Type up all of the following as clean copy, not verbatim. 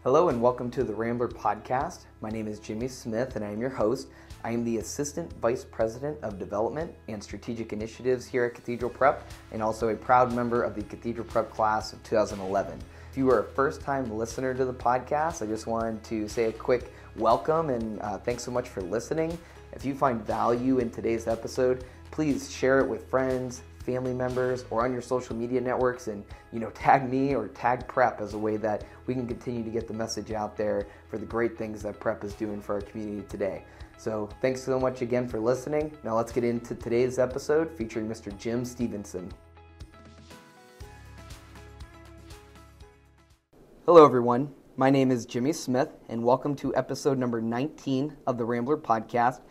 Hello and welcome to the Rambler Podcast. My name is Jimmy Smith and I am your host. I am the Assistant Vice President of Development and Strategic Initiatives here at Cathedral Prep and also a proud member of the Cathedral Prep class of 2011. If you are a first-time listener to the podcast, I just wanted to say a quick welcome and thanks so much for listening. If you find value in today's episode, please share it with friends, family members, or on your social media networks, and tag me or tag Prep as a way that we can continue to get the message out there for the great things that Prep is doing for our community today. So thanks so much again for listening. Now let's get into today's episode featuring Mr. Jim Stevenson. Hello everyone, my name is Jimmy Smith and welcome to episode number 19 of the Rambler Podcast,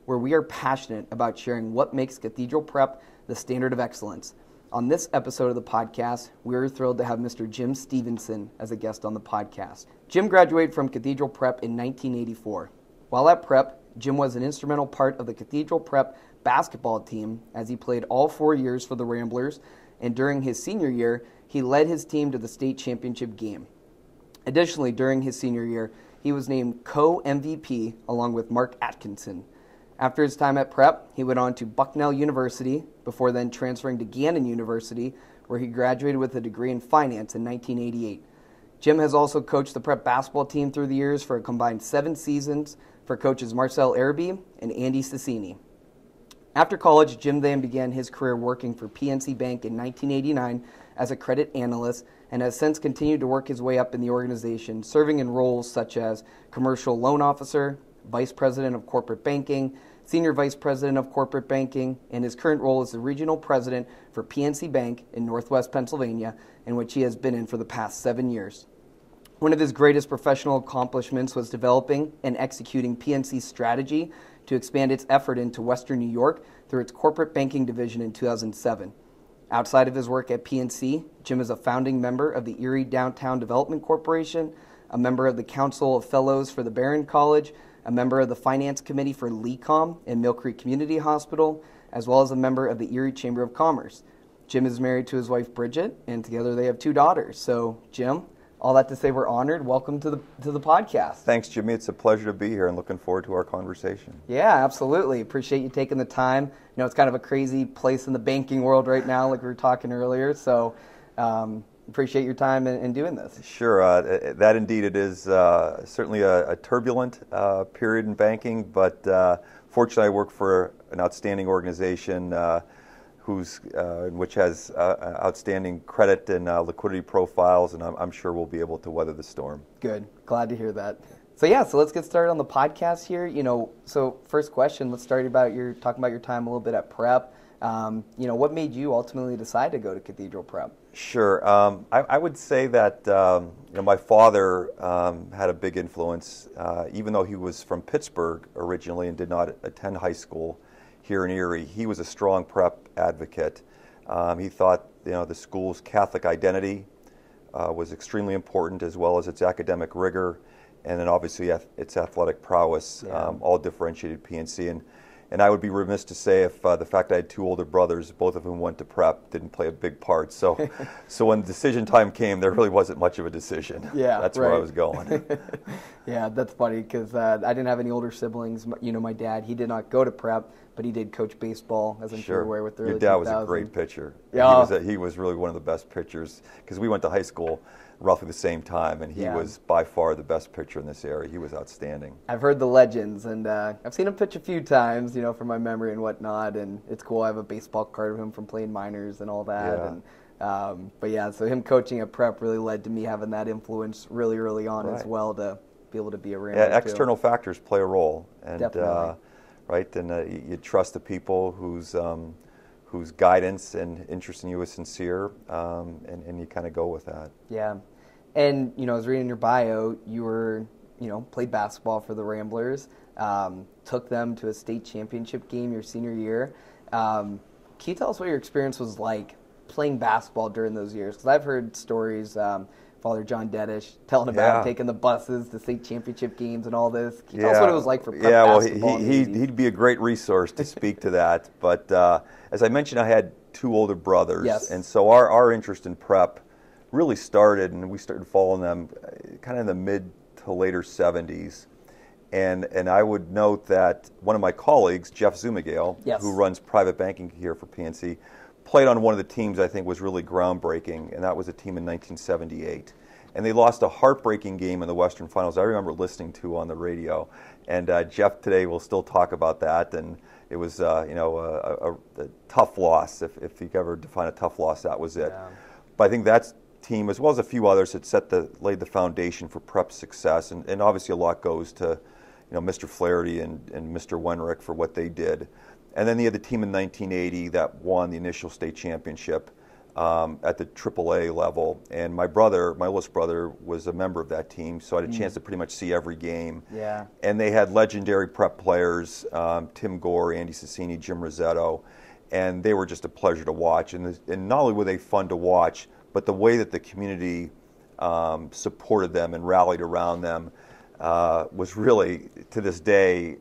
where we are passionate about sharing what makes Cathedral Prep the standard of excellence. On this episode of the podcast, we are thrilled to have Mr. Jim Stevenson as a guest on the podcast. Jim graduated from Cathedral Prep in 1984. While at Prep, Jim was an instrumental part of the Cathedral Prep basketball team as he played all 4 years for the Ramblers, and during his senior year, he led his team to the state championship game. Additionally, during his senior year, he was named co-MVP along with Mark Atkinson. After his time at Prep, he went on to Bucknell University before then transferring to Gannon University, where he graduated with a degree in finance in 1988. Jim has also coached the Prep basketball team through the years for a combined 7 seasons for coaches Marcel Araby and Andy Cicini. After college, Jim then began his career working for PNC Bank in 1989 as a credit analyst and has since continued to work his way up in the organization, serving in roles such as commercial loan officer, vice president of corporate banking, senior vice president of corporate banking, and his current role is the regional president for PNC Bank in Northwest Pennsylvania, in which he has been in for the past 7 years. One of his greatest professional accomplishments was developing and executing PNC's strategy to expand its effort into Western New York through its corporate banking division in 2007. Outside of his work at PNC, Jim is a founding member of the Erie Downtown Development Corporation, a member of the Council of Fellows for the Barron College, a member of the Finance Committee for LECOM and Mill Creek Community Hospital, as well as a member of the Erie Chamber of Commerce. Jim is married to his wife Bridget, and together they have 2 daughters. So, Jim, all that to say, we're honored. Welcome to the podcast. Thanks, Jimmy. It's a pleasure to be here and looking forward to our conversation. Yeah, absolutely. Appreciate you taking the time. It's kind of a crazy place in the banking world right now, like we were talking earlier. So, appreciate your time in doing this. Sure. That indeed it is certainly a turbulent period in banking, but fortunately I work for an outstanding organization which has outstanding credit and liquidity profiles, and I'm sure we'll be able to weather the storm. Good. Glad to hear that. So let's get started on the podcast here. So first question, let's start talking about your time a little bit at Prep. What made you ultimately decide to go to Cathedral Prep? Sure. I would say that my father had a big influence, even though he was from Pittsburgh originally and did not attend high school here in Erie. He was a strong Prep advocate. He thought the school's Catholic identity was extremely important, as well as its academic rigor, and then obviously its athletic prowess, all differentiated PNC. And I would be remiss to say if the fact I had 2 older brothers, both of whom went to Prep, didn't play a big part. So when decision time came, there really wasn't much of a decision. Yeah, that's right. Where I was going. Yeah, that's funny because I didn't have any older siblings. My dad, he did not go to Prep, but he did coach baseball, as I'm sure you're aware, with the early 2000s. Your dad was a great pitcher. Yeah. He was really one of the best pitchers because we went to high school roughly the same time, and he was by far the best pitcher in this area. He was outstanding. I've heard the legends, and I've seen him pitch a few times, from my memory and whatnot, and it's cool. I have a baseball card of him from playing minors and all that. Yeah. And so him coaching at Prep really led to me having that influence really early on as well to be able to be around. Yeah, external factors play a role, and definitely. Right, and you trust the people whose guidance and interest in you is sincere, and you kind of go with that. Yeah. And, I was reading your bio, you were, played basketball for the Ramblers, took them to a state championship game your senior year. Can you tell us what your experience was like playing basketball during those years? Because I've heard stories, Father John Dedish telling about taking the buses to state championship games and all this. Can you tell us what it was like for Prep basketball? Well, he'd be a great resource to speak to that. But as I mentioned, I had 2 older brothers, and so our interest in Prep really started, and we started following them kind of in the mid to later 70s. And I would note that one of my colleagues, Jeff Zumigale, yes. who runs private banking here for PNC, played on one of the teams I think was really groundbreaking, and that was a team in 1978. And they lost a heartbreaking game in the Western Finals I remember listening to on the radio. And Jeff today will still talk about that, and it was a tough loss. If you could ever define a tough loss, that was it. Yeah. But I think that team, as well as a few others, had laid the foundation for Prep's success, and obviously a lot goes to Mr. Flaherty and Mr. Wenrick for what they did. And then they had the team in 1980 that won the initial state championship at the AAA level. And my oldest brother, was a member of that team, so I had a chance to pretty much see every game. Yeah. And they had legendary Prep players, Tim Gore, Andy Cicini, Jim Rossetto, and they were just a pleasure to watch. And not only were they fun to watch, but the way that the community supported them and rallied around them was really, to this day,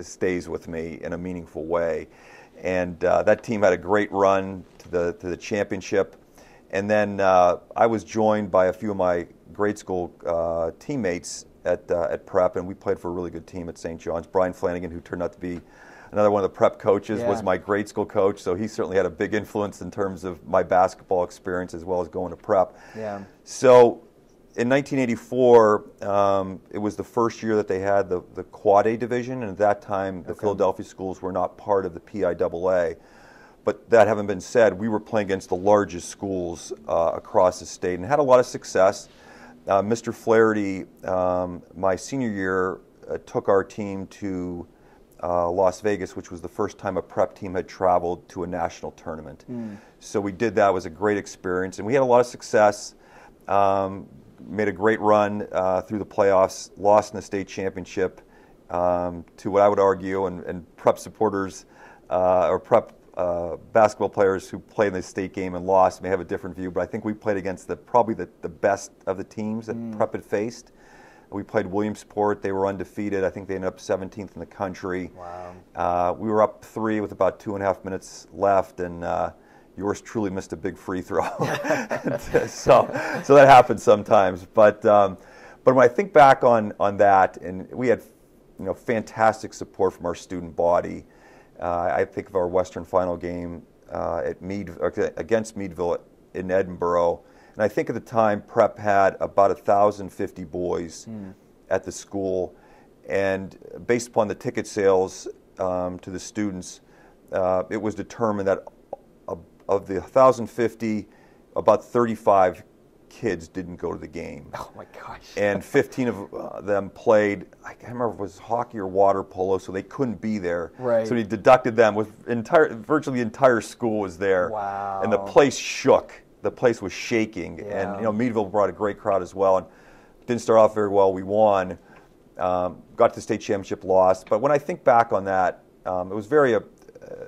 stays with me in a meaningful way. And that team had a great run to the championship. And then I was joined by a few of my grade school teammates at Prep, and we played for a really good team at St. John's. Brian Flanagan, who turned out to be another one of the Prep coaches, was my grade school coach, so he certainly had a big influence in terms of my basketball experience as well as going to Prep. Yeah. So in 1984, it was the first year that they had the Quad A division, and at that time the Philadelphia schools were not part of the PIAA. But that having been said, we were playing against the largest schools across the state and had a lot of success. Mr. Flaherty, my senior year, took our team to Las Vegas, which was the first time a Prep team had traveled to a national tournament. So we did that. It was a great experience, and we had a lot of success. Made a great run through the playoffs, lost in the state championship to what I would argue, and Prep supporters or Prep basketball players who played in the state game and lost may have a different view, but I think we played against probably the best of the teams that Prep had faced. We played Williamsport. They were undefeated. I think they ended up 17th in the country. Wow. We were up 3 with about 2.5 minutes left, and yours truly missed a big free throw. so that happens sometimes. But when I think back on that, and we had fantastic support from our student body. I think of our Western Final game against Meadville in Edinburgh. And I think at the time, Prep had about 1,050 boys at the school. And based upon the ticket sales to the students, it was determined that of the 1,050, about 35 kids didn't go to the game. Oh my gosh. And 15 of them played, I can't remember if it was hockey or water polo, so they couldn't be there. Right. So he deducted them. Virtually the entire school was there. Wow. And the place shook. The place was shaking. Yeah. And Meadville brought a great crowd as well. And didn't start off very well. We won. Got to the state championship, lost. But when I think back on that, it was a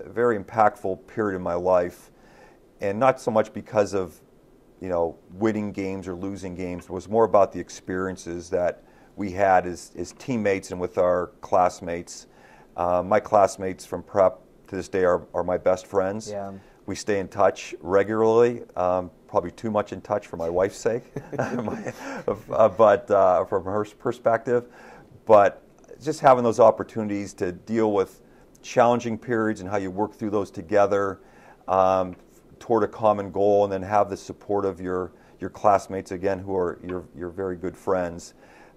very impactful period in my life. And not so much because of winning games or losing games. It was more about the experiences that we had as teammates and with our classmates. My classmates from Prep to this day are my best friends. Yeah. We stay in touch regularly, probably too much in touch for my wife's sake, but from her perspective. But just having those opportunities to deal with challenging periods and how you work through those together, toward a common goal, and then have the support of your classmates again, who are your very good friends.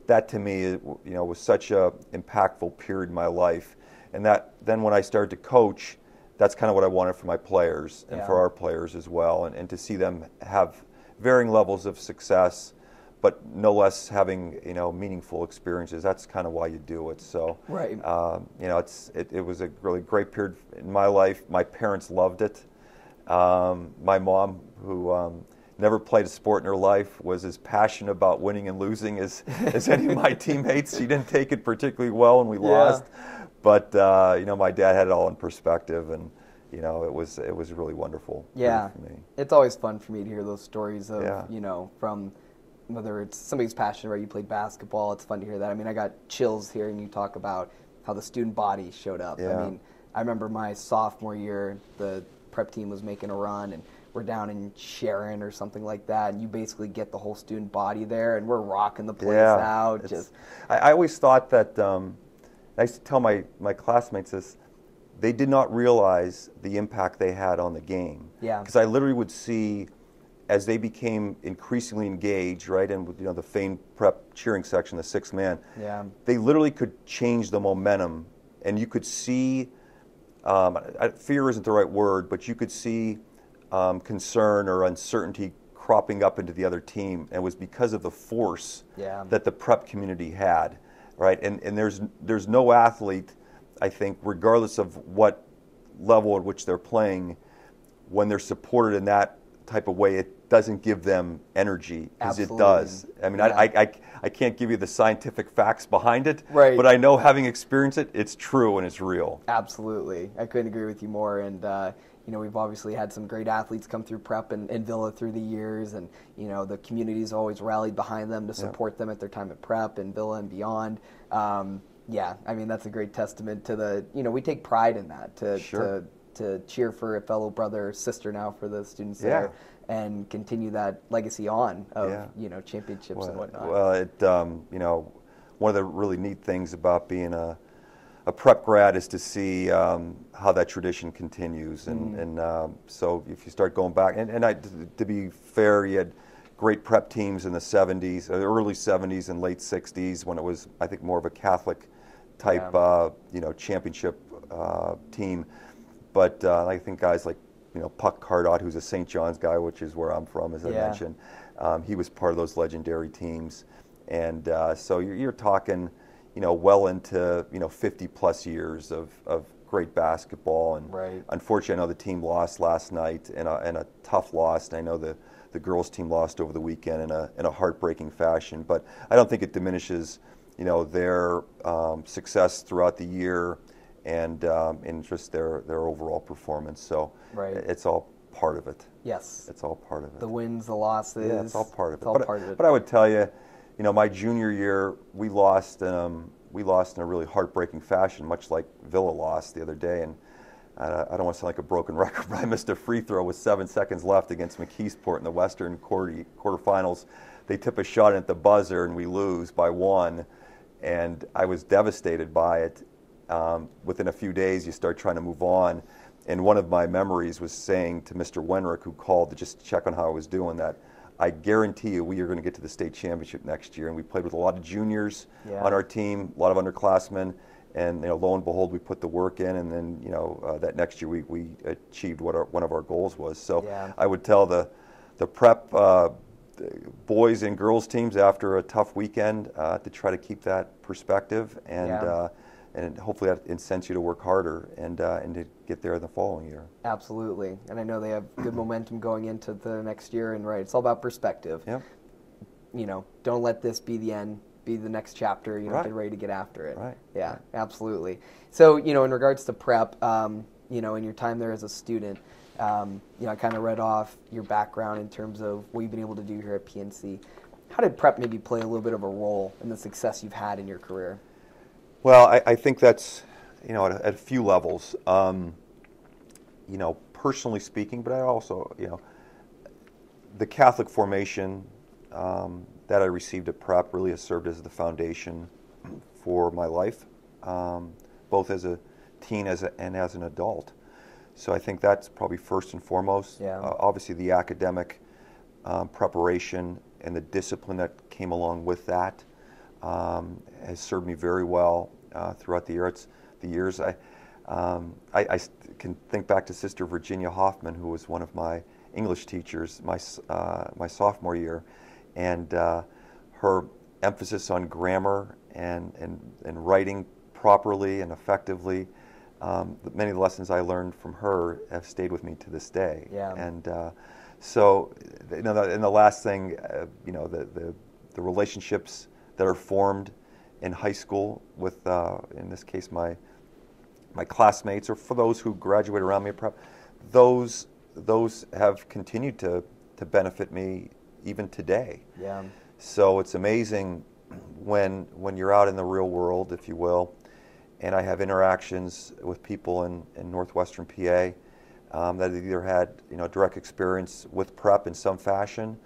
That to me, was such a impactful period in my life. And that then when I started to coach, that's kind of what I wanted for my players and for our players as well, and to see them have varying levels of success, but no less having meaningful experiences. That's kind of why you do it. So right. It was a really great period in my life. My parents loved it. My mom, who never played a sport in her life, was as passionate about winning and losing as any of my teammates. She didn't take it particularly well when we lost, but my dad had it all in perspective, and it was really wonderful. Yeah, for me. It's always fun for me to hear those stories of from whether it's somebody's passionate, right? You played basketball. It's fun to hear that. I mean, I got chills hearing you talk about how the student body showed up. Yeah. I mean, I remember my sophomore year, the Prep team was making a run, and we're down in Sharon or something like that, and you basically get the whole student body there, and we're rocking the place out. I always thought that, I used to tell my classmates this, they did not realize the impact they had on the game. Yeah. Because I literally would see, as they became increasingly engaged, right, and with the Fane Prep cheering section, the sixth man, they literally could change the momentum, and you could see, fear isn't the right word, but you could see concern or uncertainty cropping up into the other team, and it was because of the force that the prep community had, right? And there's no athlete, I think, regardless of what level at which they're playing, when they're supported in that type of way, it doesn't give them energy, because it does. I mean, I can't give you the scientific facts behind it, but I know, having experienced it, it's true and it's real. Absolutely. I couldn't agree with you more. And we've obviously had some great athletes come through prep and Villa through the years, and the community's always rallied behind them to support them at their time at prep and Villa and beyond. I mean, that's a great testament to the, we take pride in that, to cheer for a fellow brother or sister now for the students there, and continue that legacy on of, championships and whatnot. Well, one of the really neat things about being a prep grad is to see how that tradition continues. And so if you start going back, to be fair, you had great prep teams in the 70s, early 70s and late 60s, when it was, I think, more of a Catholic type, championship team. But I think guys like, Puck Cardot, who's a St. John's guy, which is where I'm from, as I mentioned, he was part of those legendary teams. And so you're talking, well into, 50 plus years of great basketball. And unfortunately, I know the team lost last night in a tough loss. And I know the girls team lost over the weekend in a heartbreaking fashion. But I don't think it diminishes, their success throughout the year, and just their overall performance. So it's all part of it. Yes. It's all part of it. The wins, the losses. Yeah, it's all part of it. But I would tell you, my junior year, we lost in a really heartbreaking fashion, much like Villa lost the other day. And I don't want to sound like a broken record, but I missed a free throw with 7 seconds left against McKeesport in the Western quarterfinals. They tip a shot at the buzzer, and we lose by 1. And I was devastated by it. Within a few days, you start trying to move on. And one of my memories was saying to Mr. Wenrick, who called to just check on how I was doing, that I guarantee you we are going to get to the state championship next year. And we played with a lot of juniors on our team, a lot of underclassmen. And lo and behold, we put the work in. And then that next year we achieved what one of our goals was. So I would tell the prep boys and girls teams after a tough weekend to try to keep that perspective, and hopefully that incents you to work harder and to get there the following year. Absolutely. And I know they have good momentum going into the next year, and it's all about perspective. Yep. Don't let this be the end, be the next chapter, get ready to get after it. Right. Yeah, absolutely. So, in regards to prep, in your time there as a student, I kind of read off your background in terms of what you've been able to do here at PNC. How did prep maybe play a little bit of a role in the success you've had in your career? Well, I think that's, at a few levels, personally speaking, but I also, the Catholic formation that I received at prep really has served as the foundation for my life, both as a teen and as an adult. So I think that's probably first and foremost. Obviously, the academic preparation and the discipline that came along with that has served me very well throughout the years. I can think back to Sister Virginia Hoffman, who was one of my English teachers my sophomore year, and her emphasis on grammar and writing properly and effectively. Many of the lessons I learned from her have stayed with me to this day. And so, and the last thing, the relationships that are formed in high school with, in this case, my classmates, or for those who graduate around me at prep, those have continued to benefit me even today. So it's amazing when you're out in the real world, if you will, and I have interactions with people in northwestern PA, that either had direct experience with prep in some fashion,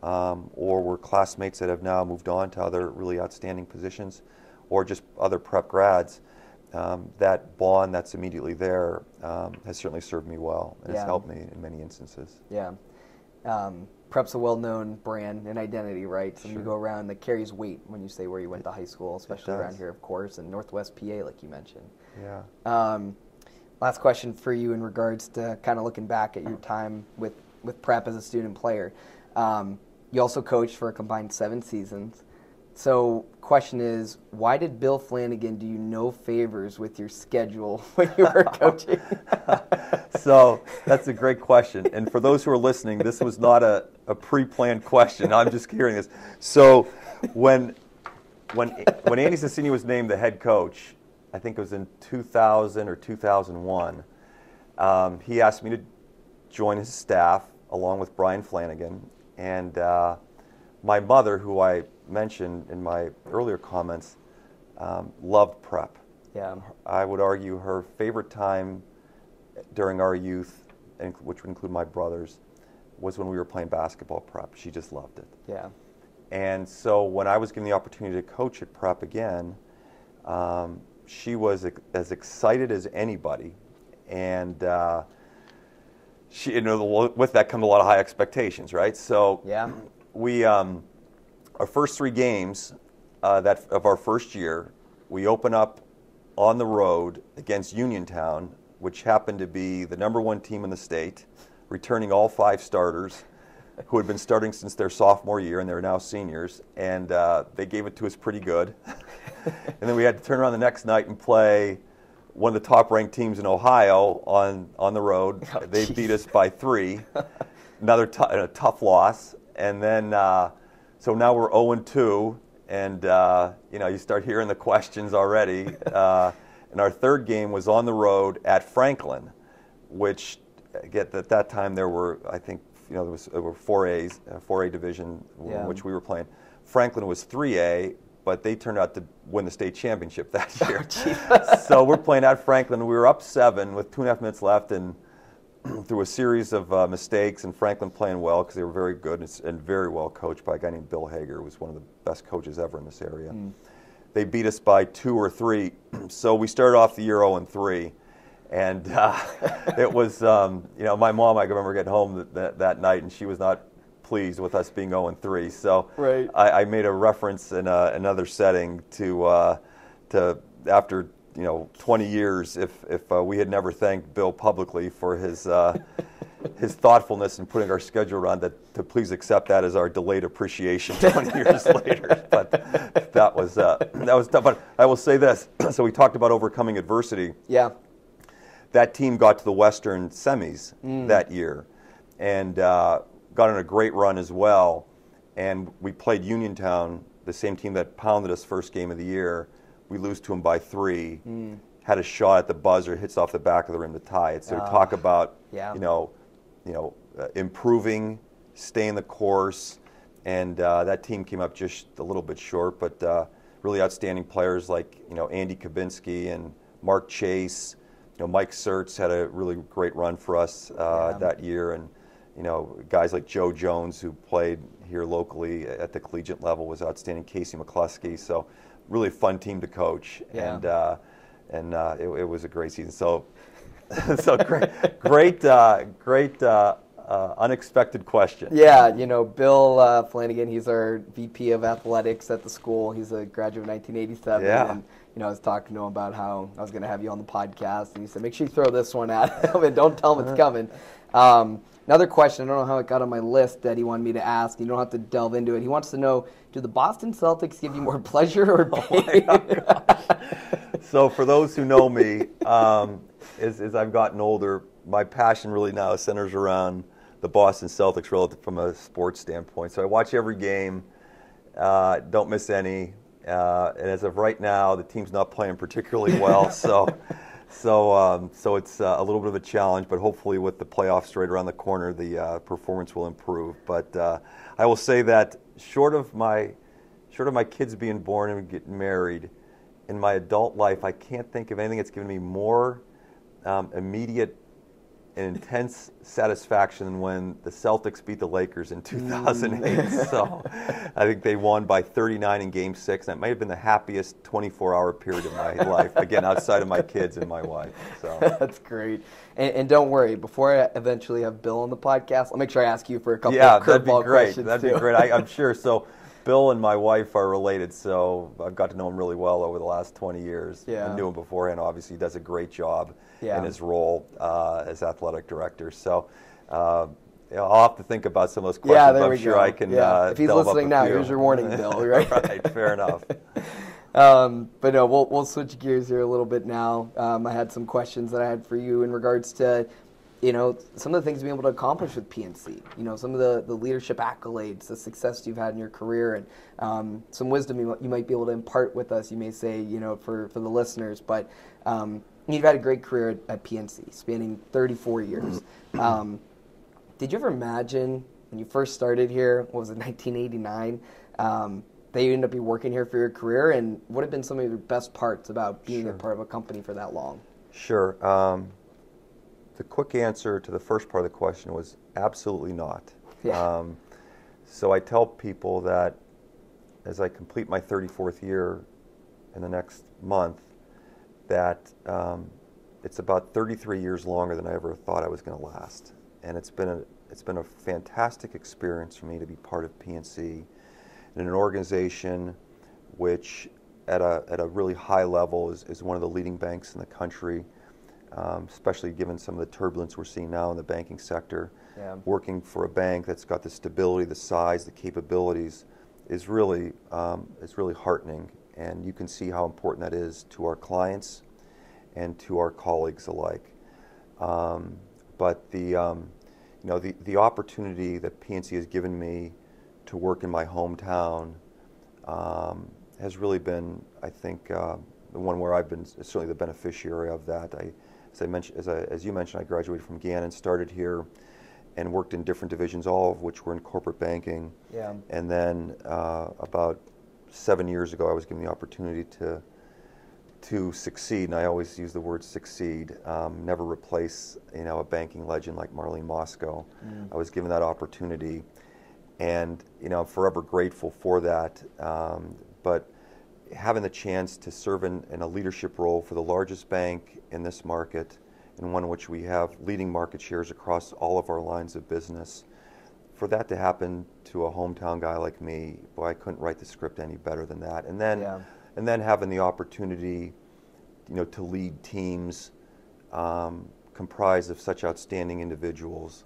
or were classmates that have now moved on to other really outstanding positions, or just other prep grads. That bond that's immediately there has certainly served me well, and has helped me in many instances. Yeah. Prep's a well-known brand and identity, right? So you go around, that carries weight when you say where you went to high school, especially around here, of course, and Northwest PA, like you mentioned. Yeah. Last question for you in regards to kind of looking back at your time with Prep as a student player. You also coached for a combined 7 seasons. So question is, why did Bill Flanagan do you no favors with your schedule when you were coaching? So that's a great question. And for those who are listening, this was not a pre-planned question. I'm just hearing this. So when Andy Cicini was named the head coach, I think it was in 2000 or 2001, he asked me to join his staff along with Brian Flanagan. And my mother, who I mentioned in my earlier comments, loved prep. Yeah. I would argue her favorite time during our youth, which would include my brothers, was when we were playing basketball prep. She just loved it. Yeah. And so when I was given the opportunity to coach at prep again, she was as excited as anybody, and she, with that come a lot of high expectations, right? So we, our first 3 games of our first year, we open up on the road against Uniontown, which happened to be the #1 team in the state, returning all 5 starters who had been starting since their sophomore year, and they're now seniors, and they gave it to us pretty good. And then we had to turn around the next night and play one of the top-ranked teams in Ohio on the road. They beat us by 3, another tough loss. And then, so now we're 0-2, and you start hearing the questions already. And our third game was on the road at Franklin, which, at that time there were, I think, there were 4A division in which we were playing. Franklin was 3A, but they turned out to win the state championship that year. So we're playing at Franklin. We were up 7 with 2.5 minutes left, and through a series of mistakes, and Franklin playing well because they were very good and very well coached by a guy named Bill Hager, who was one of the best coaches ever in this area. They beat us by 2 or 3, so we started off the year 0-3. And it was, my mom, I remember getting home that night, and she was not pleased with us being 0-3. So I made a reference in another setting to after 20 years, if we had never thanked Bill publicly for his thoughtfulness in putting our schedule around, to please accept that as our delayed appreciation 20 years later. But that was tough. But I will say this: so we talked about overcoming adversity. Yeah. That team got to the Western semis that year, and got on a great run as well. And we played Uniontown, the same team that pounded us first game of the year. We lose to them by 3. Had a shot at the buzzer, hits off the back of the rim to tie it. So talk about improving, staying the course, and that team came up just a little bit short. But really outstanding players like Andy Kabinski and Mark Chase. Mike Sertz had a really great run for us that year, and guys like Joe Jones, who played here locally at the collegiate level, was outstanding. Casey McCluskey, so really fun team to coach, and it was a great season. So great, unexpected question. Yeah, Bill Flanagan, he's our VP of athletics at the school. He's a graduate of 1987. Yeah. And, I was talking to him about how I was going to have you on the podcast, and he said, make sure you throw this one at him and don't tell him it's coming. Another question, I don't know how it got on my list that he wanted me to ask. You don't have to delve into it. He wants to know, do the Boston Celtics give you more pleasure or pain? So for those who know me, as I've gotten older, my passion really now centers around the Boston Celtics relative from a sports standpoint. So I watch every game, don't miss any. And as of right now, the team's not playing particularly well, so it's a little bit of a challenge. But hopefully, with the playoffs right around the corner, the performance will improve. But I will say that short of my kids being born and getting married, in my adult life, I can't think of anything that's given me more immediate an intense satisfaction when the Celtics beat the Lakers in 2008. So I think they won by 39 in Game 6. That might have been the happiest 24-hour period of my life, again, outside of my kids and my wife. So that's great. And don't worry, before I eventually have Bill on the podcast, I'll make sure I ask you for a couple of curveball questions. That'd be great. I'm sure. So Bill and my wife are related, so I've got to know him really well over the last 20 years. Yeah. I knew him beforehand. Obviously, he does a great job yeah. in his role as athletic director. So I'll have to think about some of those questions. Yeah, there I'm sure go. I can. Yeah. If he's listening now, here's your warning, Bill. Right? Right. Fair enough. But no, we'll switch gears here a little bit now. I had some questions that I had for you in regards to, some of the things you've been able to accomplish with PNC. Some of the leadership accolades, the success you've had in your career, and some wisdom you might be able to impart with us. You may say, for the listeners, but you've had a great career at PNC, spanning 34 years. Did you ever imagine when you first started here? What was it, 1989? That you ended up working here for your career, and what have been some of your best parts about being a part of a company for that long? Sure. The quick answer to the first part of the question was absolutely not. Yeah. So I tell people that as I complete my 34th year in the next month, that it's about 33 years longer than I ever thought I was going to last. And it's been a fantastic experience for me to be part of PNC in an organization which at a really high level is one of the leading banks in the country. Especially given some of the turbulence we're seeing now in the banking sector. Yeah. Working for a bank that's got the stability, the size, the capabilities is really heartening, and you can see how important that is to our clients and to our colleagues alike. But the opportunity that PNC has given me to work in my hometown has really been, I think, the one where I've been certainly the beneficiary of that. As you mentioned, I graduated from Gannon, started here, and worked in different divisions, all of which were in corporate banking. Yeah. And then about 7 years ago, I was given the opportunity to succeed, and I always use the word succeed. Never replace a banking legend like Marlene Moscow. I was given that opportunity, and I'm forever grateful for that. But having the chance to serve in a leadership role for the largest bank in this market, and one in which we have leading market shares across all of our lines of business, for that to happen to a hometown guy like me, boy, I couldn't write the script any better than that. And then having the opportunity, to lead teams comprised of such outstanding individuals,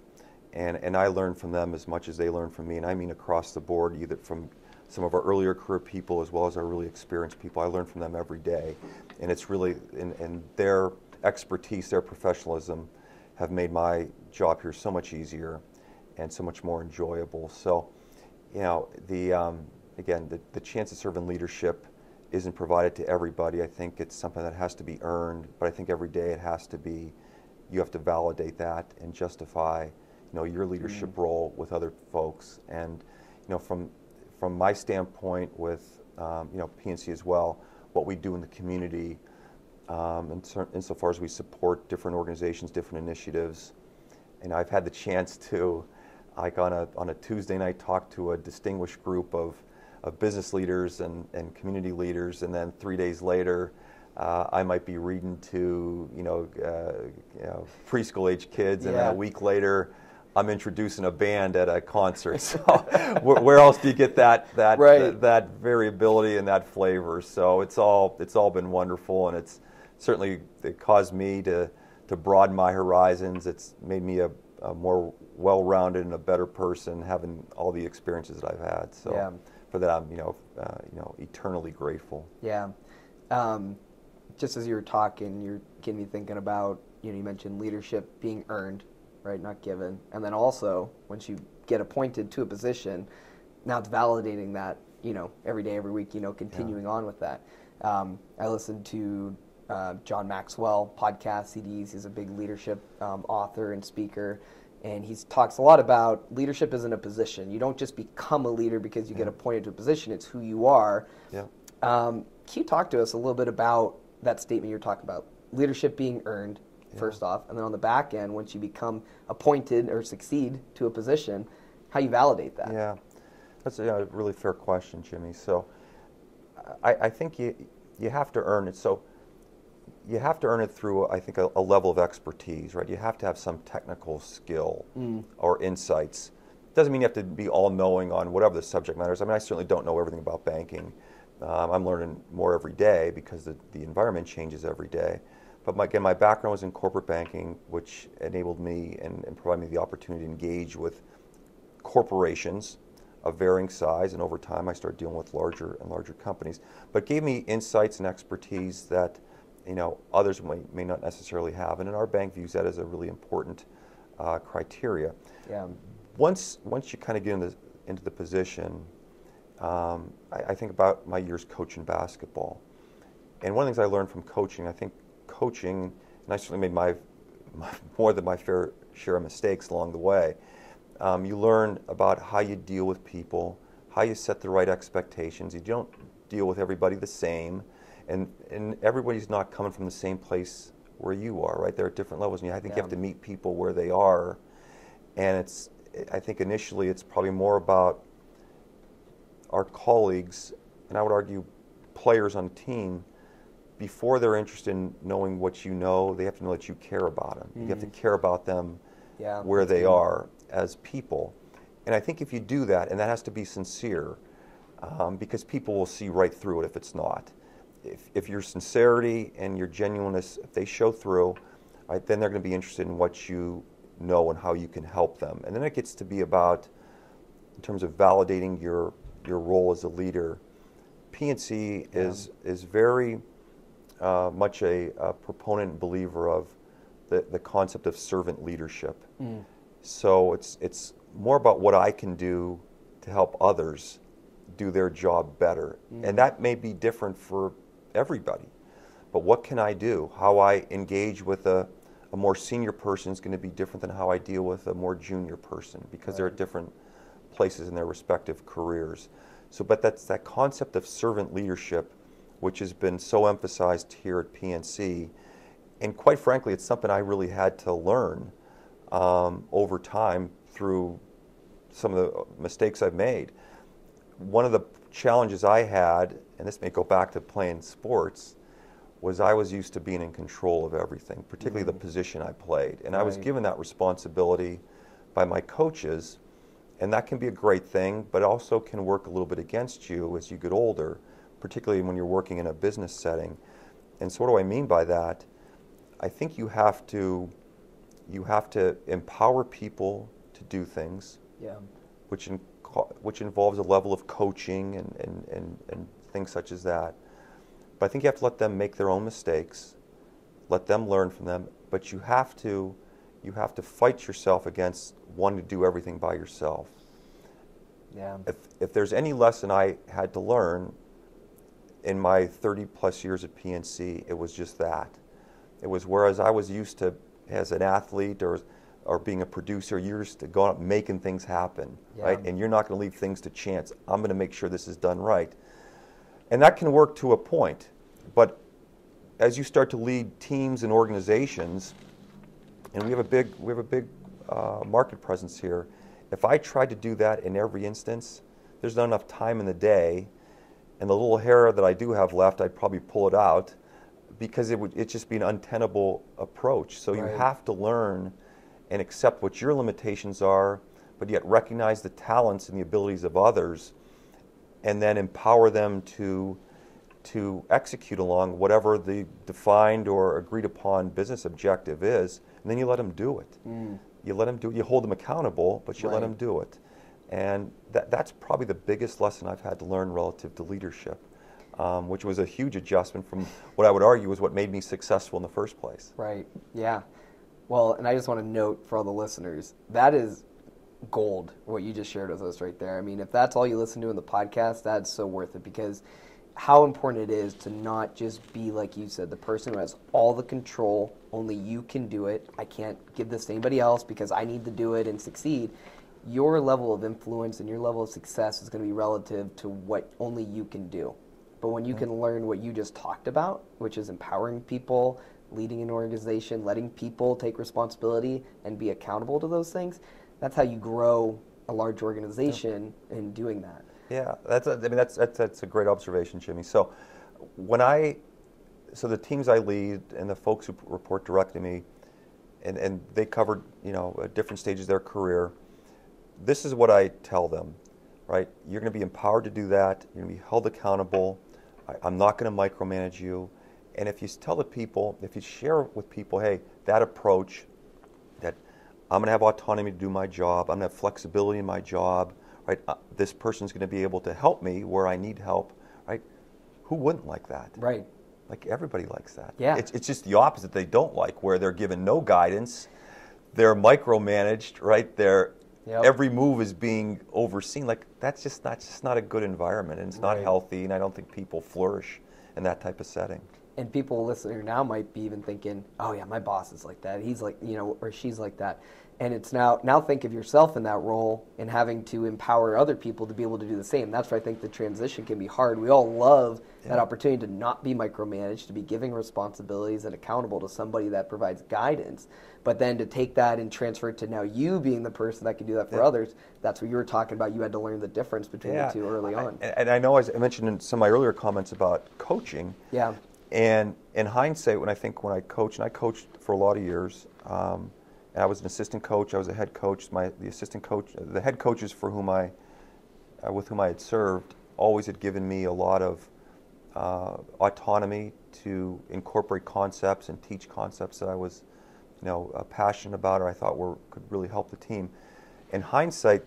and I learn from them as much as they learn from me, and I mean across the board, either from some of our earlier career people as well as our really experienced people. I learn from them every day, and it's really, and their expertise, their professionalism have made my job here so much easier and so much more enjoyable. So, the chance to serve in leadership isn't provided to everybody. I think it's something that has to be earned, but I think every day it has to be, you have to validate that and justify, your leadership role with other folks. And, from my standpoint with, PNC as well, what we do in the community, insofar as we support different organizations, different initiatives. And I've had the chance to, like on a Tuesday night, talk to a distinguished group of business leaders and community leaders, and then 3 days later, I might be reading to preschool age kids, and then a week later, I'm introducing a band at a concert. So where else do you get that right. that variability and that flavor? So it's all been wonderful, and it caused me to broaden my horizons. It's made me a more well-rounded and a better person, having all the experiences that I've had. So for that, I'm eternally grateful. Yeah. Just as you were talking, you're getting me thinking about, you mentioned leadership being earned, right, not given. And then also, once you get appointed to a position, now it's validating that, every day, every week, continuing on with that. I listened to John Maxwell podcast, CDs. He's a big leadership author and speaker. And he talks a lot about leadership isn't a position. You don't just become a leader because you get appointed to a position. It's who you are. Yeah. Can you talk to us a little bit about that statement you're talking about, leadership being earned first off, and then on the back end, once you become appointed or succeed to a position, how you validate that? Yeah, that's a really fair question, Jimmy. So I think you have to earn it. So you have to earn it through, I think, a level of expertise, right? You have to have some technical skill or insights. Doesn't mean you have to be all-knowing on whatever the subject matter is. I mean, I certainly don't know everything about banking. I'm learning more every day because the environment changes every day. But my background was in corporate banking, which enabled me and provided me the opportunity to engage with corporations of varying size, and over time I started dealing with larger and larger companies. But it gave me insights and expertise that others may not necessarily have, and our bank views that as a really important criteria. Yeah. Once you kind of get into the position, I think about my years coaching basketball, and one of the things I learned from coaching, I think coaching, and I certainly made my more than my fair share of mistakes along the way. You learn about how you deal with people, how you set the right expectations. You don't deal with everybody the same, and everybody's not coming from the same place where you are, right? They're at different levels, and I think you have to meet people where they are. And I think initially it's probably more about our colleagues, and I would argue players on the team. Before they're interested in knowing what you know, they have to know that you care about them. You have to care about them where they are as people. And I think if you do that, and that has to be sincere, because people will see right through it if it's not. If your sincerity and your genuineness, if they show through, right, then they're going to be interested in what you know and how you can help them. And then it gets to be about, in terms of validating your role as a leader. PNC is very much a proponent and believer of the concept of servant leadership. So it's more about what I can do to help others do their job better. And that may be different for everybody. But what can I do? How I engage with a more senior person is going to be different than how I deal with a more junior person, because they're at different places in their respective careers. So, but that's that concept of servant leadership, which has been so emphasized here at PNC. And quite frankly, it's something I really had to learn over time through some of the mistakes I've made. One of the challenges I had, and this may go back to playing sports, was I was used to being in control of everything, particularly the position I played. And I was given that responsibility by my coaches, and that can be a great thing, but also can work a little bit against you as you get older, particularly when you're working in a business setting. And so what do I mean by that? I think you have to empower people to do things, which involves a level of coaching and things such as that. But I think you have to let them make their own mistakes, let them learn from them, but you have to fight yourself against wanting to do everything by yourself. Yeah. If there's any lesson I had to learn in my 30 plus years at PNC, it was just that. It was, whereas I was used to, as an athlete or being a producer, you're used to going out making things happen, right? And you're not going to leave things to chance. I'm going to make sure this is done right. And that can work to a point, but as you start to lead teams and organizations, and we have a big market presence here. If I tried to do that in every instance, there's not enough time in the day, and the little hair that I do have left, I'd probably pull it out, because it'd just be an untenable approach. So you have to learn and accept what your limitations are, but yet recognize the talents and the abilities of others, and then empower them to execute along whatever the defined or agreed upon business objective is, and then you let them do it. You let them do it. You hold them accountable, but you let them do it. And that's probably the biggest lesson I've had to learn relative to leadership, which was a huge adjustment from what I would argue was what made me successful in the first place. Right, yeah. Well, and I just want to note for all the listeners, that is gold, what you just shared with us right there. I mean, if that's all you listen to in the podcast, that's so worth it, because how important it is to not just be, like you said, the person who has all the control, only you can do it. I can't give this to anybody else because I need to do it and succeed. Your level of influence and your level of success is going to be relative to what only you can do. But when you can learn what you just talked about, which is empowering people, leading an organization, letting people take responsibility and be accountable to those things, that's how you grow a large organization in doing that. Yeah, that's a great observation, Jimmy. So the teams I lead and the folks who report directly to me, and they covered, different stages of their career, this is what I tell them, right? You're going to be empowered to do that. You're going to be held accountable. I'm not going to micromanage you. And if you tell the people, if you share with people, hey, that approach, that I'm going to have autonomy to do my job, I'm going to have flexibility in my job, right? This person's going to be able to help me where I need help, right? Who wouldn't like that? Right. Like, everybody likes that. Yeah. It's just the opposite they don't like, where they're given no guidance, they're micromanaged, right? Every move is being overseen. Like, that's just not a good environment, and it's not healthy, and I don't think people flourish in that type of setting. And people listening now might be even thinking, oh yeah, my boss is like that. He's like, or she's like that. And it's now think of yourself in that role and having to empower other people to be able to do the same. That's where I think the transition can be hard. We all love that opportunity to not be micromanaged, to be giving responsibilities and accountable to somebody that provides guidance. But then to take that and transfer it to now you being the person that can do that for others, that's what you were talking about. You had to learn the difference between the two early on. And I know, as I mentioned in some of my earlier comments about coaching, and in hindsight, when I coached, and I coached for a lot of years, and I was an assistant coach, I was a head coach. The head coaches with whom I had served always had given me a lot of autonomy to incorporate concepts and teach concepts that I was, passionate about, or I thought could really help the team. In hindsight,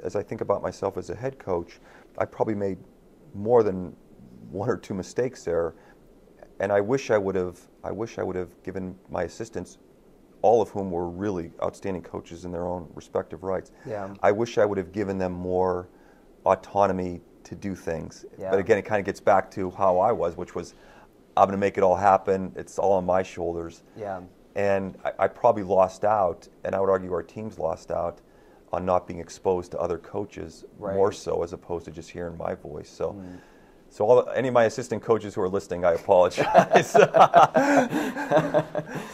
as I think about myself as a head coach, I probably made more than one or two mistakes there, and I wish I would have given my assistants, all of whom were really outstanding coaches in their own respective rights. Yeah. I wish I would have given them more autonomy to do things. Yeah. But again, it kind of gets back to how I was, which was, I'm going to make it all happen. It's all on my shoulders. Yeah. And I probably lost out, and I would argue our teams lost out on not being exposed to other coaches more so, as opposed to just hearing my voice. So. So any of my assistant coaches who are listening, I apologize. So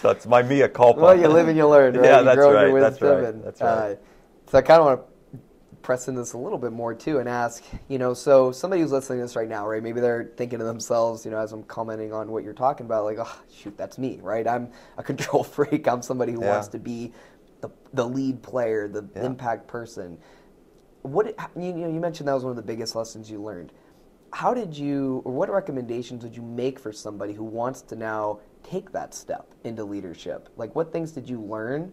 it's my mea culpa. Well, you live and you learn, right? Yeah, you that's grow right. That's right. So I kind of want to press in this a little bit more too and ask, so somebody who's listening to this right now, right? Maybe they're thinking to themselves, as I'm commenting on what you're talking about, like, oh, shoot, that's me, right? I'm a control freak. I'm somebody who wants to be the lead player, the impact person. You mentioned that was one of the biggest lessons you learned. How did you, or what recommendations would you make for somebody who wants to now take that step into leadership? Like, what things did you learn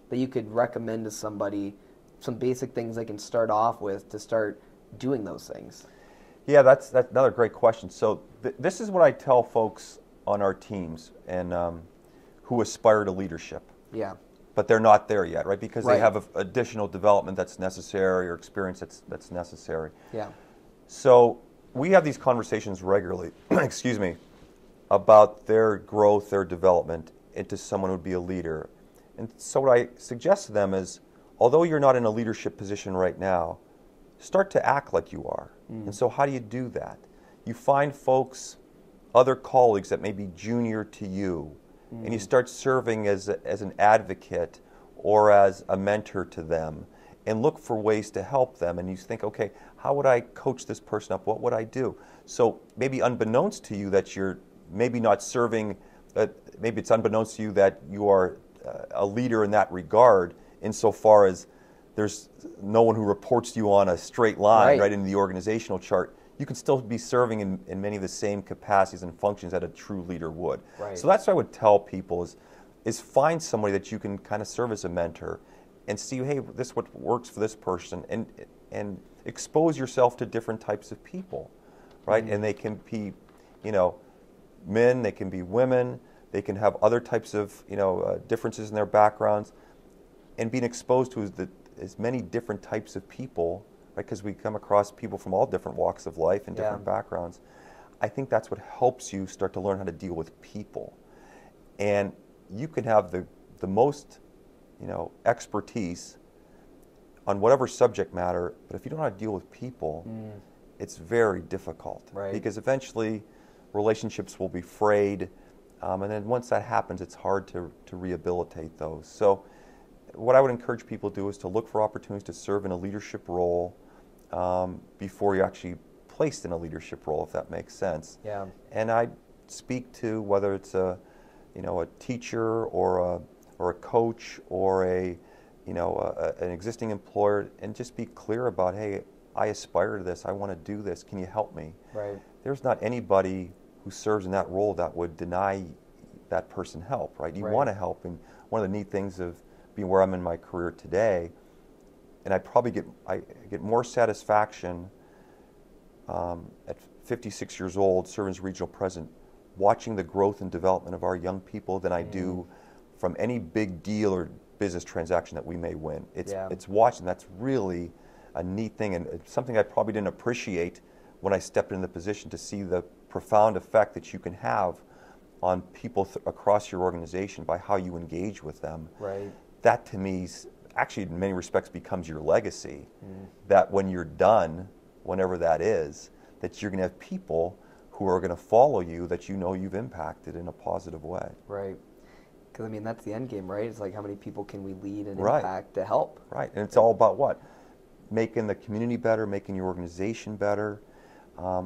that you could recommend to somebody, some basic things they can start off with to start doing those things? Yeah, that's another great question. So this is what I tell folks on our teams and who aspire to leadership. Yeah. But they're not there yet, right? Because they have additional development that's necessary or experience that's necessary. Yeah. So we have these conversations regularly, about their growth, their development into someone who would be a leader. And so what I suggest to them is, although you're not in a leadership position right now, start to act like you are. And so how do you do that? You find folks, other colleagues that may be junior to you, and you start serving as an advocate or as a mentor to them, and look for ways to help them. And you think, okay, how would I coach this person up? What would I do? So maybe unbeknownst to you that you're maybe not serving, maybe it's unbeknownst to you that you are a leader in that regard, insofar as there's no one who reports to you on a straight line, right, in the organizational chart. You can still be serving in many of the same capacities and functions that a true leader would. Right. So that's what I would tell people is find somebody that you can kind of serve as a mentor and see, hey, this is what works for this person, and expose yourself to different types of people, right? And they can be, men, they can be women, they can have other types of, differences in their backgrounds, and being exposed to as many different types of people, right? Because we come across people from all different walks of life and different backgrounds. I think that's what helps you start to learn how to deal with people. And you can have the most, expertise on whatever subject matter, but if you don't know how to deal with people, it's very difficult. Right. Because eventually relationships will be frayed, And then once that happens, it's hard to rehabilitate those. So what I would encourage people to do is to look for opportunities to serve in a leadership role before you're actually placed in a leadership role, if that makes sense. Yeah. And I speak to whether it's a teacher or a coach or an existing employer, and just be clear about, hey, I aspire to this, I want to do this, can you help me? Right. There's not anybody who serves in that role that would deny that person help, right? You want to help, and one of the neat things of being where I'm in my career today, and I get more satisfaction at 56 years old, serving as regional president, watching the growth and development of our young people than I do from any big deal or business transaction that we may win. It's watching. That's really a neat thing, and it's something I probably didn't appreciate when I stepped into the position, to see the profound effect that you can have on people across your organization by how you engage with them. Right. That to me actually in many respects becomes your legacy, that when you're done, whenever that is, that you're going to have people who are going to follow you that you know you've impacted in a positive way. Right. Because, I mean, that's the end game, right? It's like, how many people can we lead and impact to help? Right. And it's all about what? Making the community better, making your organization better.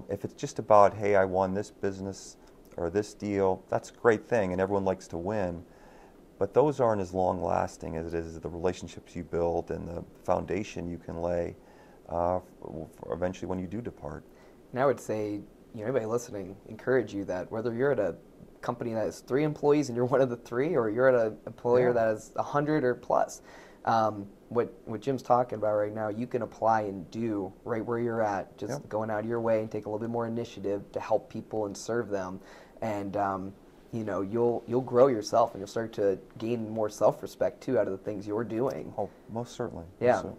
If it's just about, hey, I won this business or this deal, that's a great thing, and everyone likes to win. But those aren't as long-lasting as it is the relationships you build and the foundation you can lay for eventually when you do depart. And I would say, anybody listening, encourage you that whether you're at a company that has 3 employees and you're one of the 3, or you're at an employer that has 100 or plus, what Jim's talking about right now, you can apply and do right where you're at, just going out of your way and take a little bit more initiative to help people and serve them. And you'll grow yourself, and you'll start to gain more self-respect too out of the things you're doing. Oh, most certainly. Yeah. Most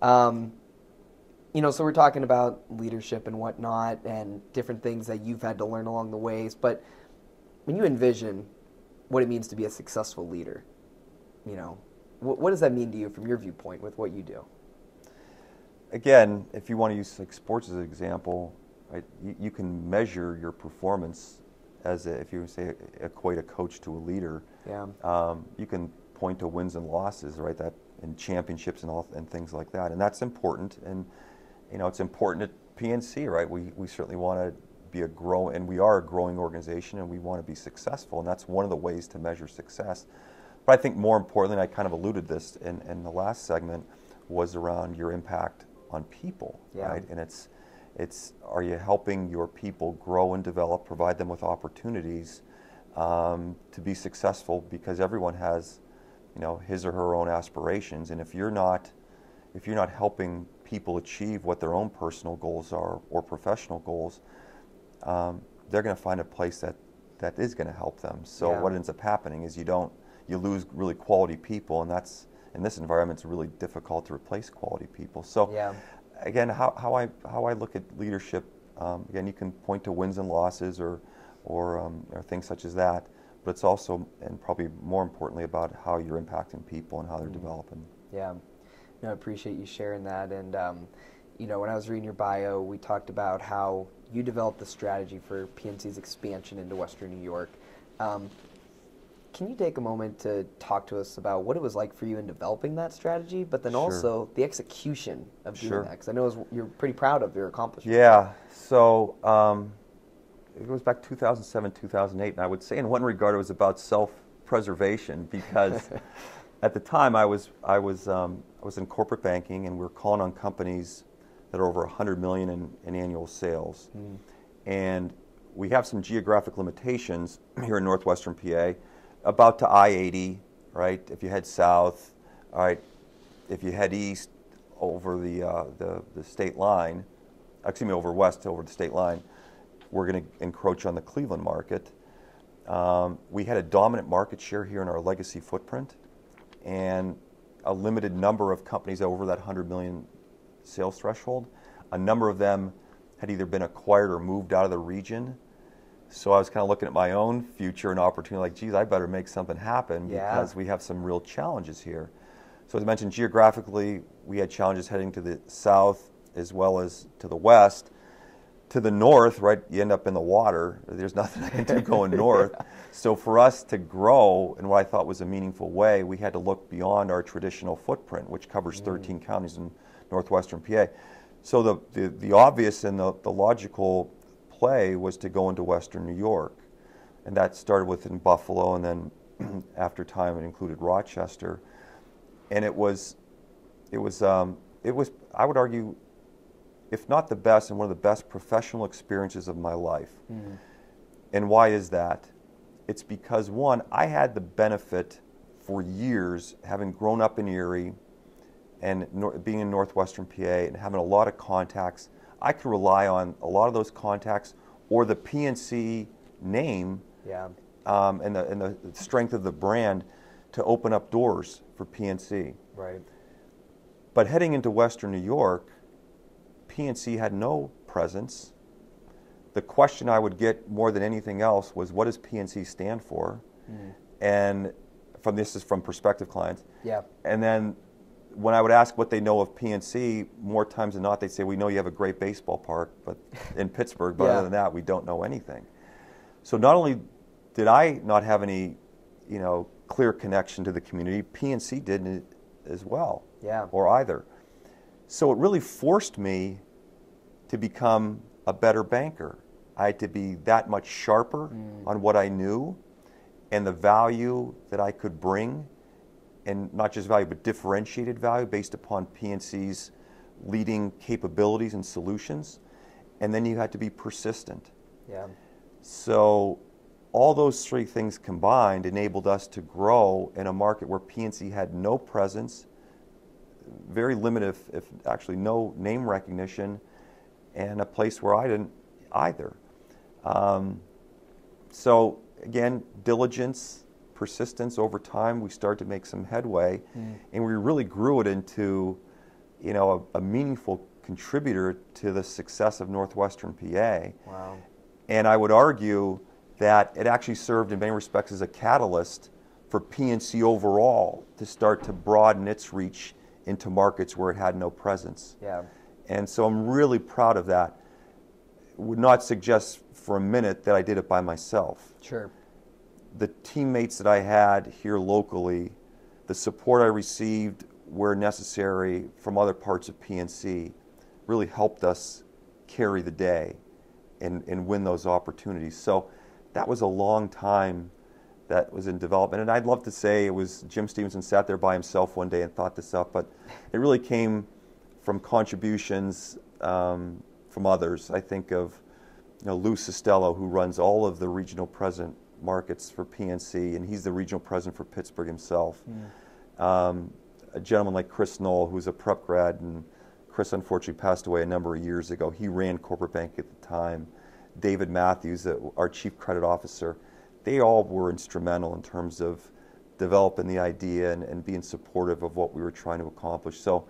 certainly. So we're talking about leadership and whatnot, and different things that you've had to learn along the ways. But when you envision what it means to be a successful leader, what does that mean to you from your viewpoint with what you do? Again, if you want to use like sports as an example, right, you can measure your performance if you say equate a coach to a leader. Yeah. You can point to wins and losses, right? That and championships and things like that, and that's important. And it's important at PNC, right? We certainly want to be and we are a growing organization, and we want to be successful, and that's one of the ways to measure success. But I think more importantly, and I kind of alluded this in the last segment, was around your impact on people, right? And it's are you helping your people grow and develop, provide them with opportunities to be successful, because everyone has his or her own aspirations, and if you're not helping people achieve what their own personal goals are or professional goals, they're going to find a place that is going to help them. So what ends up happening is you lose really quality people, and that's, in this environment, it's really difficult to replace quality people. So again, how I look at leadership, again, you can point to wins and losses or things such as that, but it's also, and probably more importantly, about how you're impacting people and how they're developing. Yeah. No, I appreciate you sharing that. And, when I was reading your bio, we talked about how you developed the strategy for PNC's expansion into Western New York. Can you take a moment to talk to us about what it was like for you in developing that strategy, but then also the execution of doing that? Because I know you're pretty proud of your accomplishments. Yeah. So it goes back 2007, 2008, and I would say in one regard it was about self-preservation, because at the time I was in corporate banking, and we were calling on companies that are over $100 million in annual sales. And we have some geographic limitations here in northwestern PA, about to I-80, right? If you head south, all right. If you head east over the state line, over west over the state line, we're going to encroach on the Cleveland market. We had a dominant market share here in our legacy footprint, and a limited number of companies over that 100 million sales threshold. A number of them had either been acquired or moved out of the region. So I was kind of looking at my own future and opportunity, like, geez, I better make something happen because we have some real challenges here. So as I mentioned, geographically, we had challenges heading to the south as well as to the west. to the north, right, you end up in the water. There's nothing I can do going north. So for us to grow in what I thought was a meaningful way, we had to look beyond our traditional footprint, which covers 13 counties in northwestern PA. So the obvious and the logical play was to go into western New York. And that started with in Buffalo, and then after time it included Rochester. And it was I would argue, if not the best, and one of the best professional experiences of my life. Mm. And why is that? It's because, one, I had the benefit for years, having grown up in Erie and being in northwestern PA and having a lot of contacts. I could rely on a lot of those contacts or the PNC name and the strength of the brand to open up doors for PNC. Right. But heading into western New York, PNC had no presence. The question I would get more than anything else was, what does PNC stand for? Mm. And this is from prospective clients. Yeah. And then when I would ask what they know of PNC, more times than not, they'd say, we know you have a great baseball park but in Pittsburgh, but other than that, we don't know anything. So not only did I not have any, clear connection to the community, PNC didn't as well, or either. So it really forced me to become a better banker. I had to be that much sharper on what I knew and the value that I could bring, and not just value, but differentiated value based upon PNC's leading capabilities and solutions. And then you had to be persistent. Yeah. So all those three things combined enabled us to grow in a market where PNC had no presence, very limited, if actually no name recognition, and a place where I didn't either. So again, diligence, persistence over time, we started to make some headway, and we really grew it into, a meaningful contributor to the success of northwestern PA. Wow. And I would argue that it actually served in many respects as a catalyst for PNC overall to start to broaden its reach into markets where it had no presence. Yeah. And so I'm really proud of that. Would not suggest for a minute that I did it by myself. Sure. The teammates that I had here locally, the support I received where necessary from other parts of PNC really helped us carry the day and win those opportunities. So that was a long time that was in development. And I'd love to say it was Jim Stevenson sat there by himself one day and thought this up, but it really came from contributions from others. I think of Lou Costello, who runs all of the regional president markets for PNC, and he's the regional president for Pittsburgh himself. A gentleman like Chris Knoll, who's a prep grad, and Chris unfortunately passed away a number of years ago. He ran corporate bank at the time. David Matthews, our chief credit officer, they all were instrumental in terms of developing the idea and being supportive of what we were trying to accomplish. So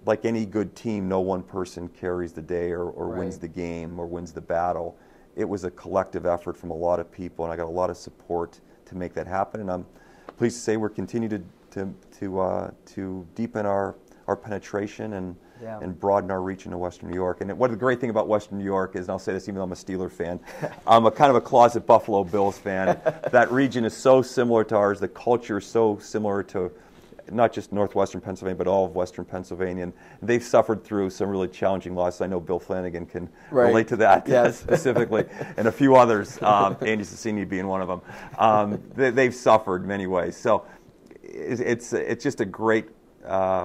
like any good team, no one person carries the day or wins the game or wins the battle. It was a collective effort from a lot of people, and I got a lot of support to make that happen. And I'm pleased to say we're continuing to deepen our penetration and broaden our reach into Western New York. And what the great thing about Western New York is, and I'll say this even though I'm a Steeler fan, I'm a kind of a closet Buffalo Bills fan. That region is so similar to ours. The culture is so similar to not just northwestern Pennsylvania, but all of western Pennsylvania. And they've suffered through some really challenging losses. I know Bill Flanagan can relate to that specifically, and a few others, Andy Cicini being one of them. They've suffered in many ways. So it's just a great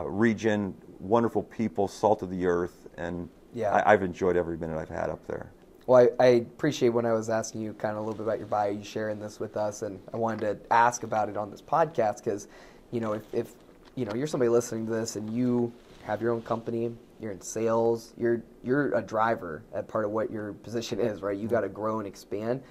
region, wonderful people, salt of the earth, and I've enjoyed every minute I've had up there. Well, I appreciate when I was asking you kind of a little bit about your bio, you sharing this with us, and I wanted to ask about it on this podcast because, if you're somebody listening to this and you have your own company, you're in sales, you're a driver at part of what your position is, right? You got to grow and expand.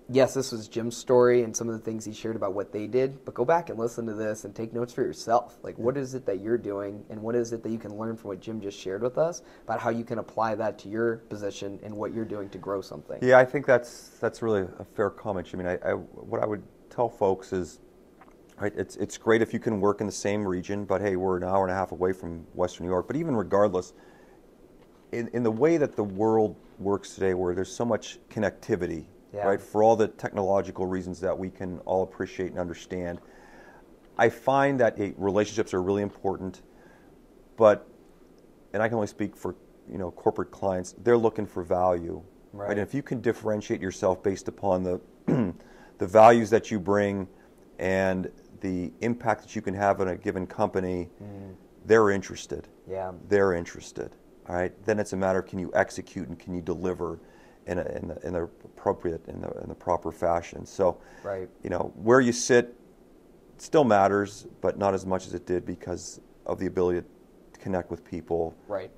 Yes, this was Jim's story and some of the things he shared about what they did, but go back and listen to this and take notes for yourself. Like, what is it that you're doing, and what is it that you can learn from what Jim just shared with us about how you can apply that to your position and what you're doing to grow something? Yeah, I think that's really a fair comment. I mean, what I would tell folks is, right, it's great if you can work in the same region, but hey, we're an hour and a half away from Western New York. But even regardless, in the way that the world works today, where there's so much connectivity, right, for all the technological reasons that we can all appreciate and understand, I find that relationships are really important, and I can only speak for corporate clients, they're looking for value, right? And if you can differentiate yourself based upon the the values that you bring and the impact that you can have on a given company, they're interested. Yeah, they're interested. All right. Then it's a matter of, can you execute and can you deliver in the appropriate, in the proper fashion. So, where you sit still matters, but not as much as it did because of the ability to connect with people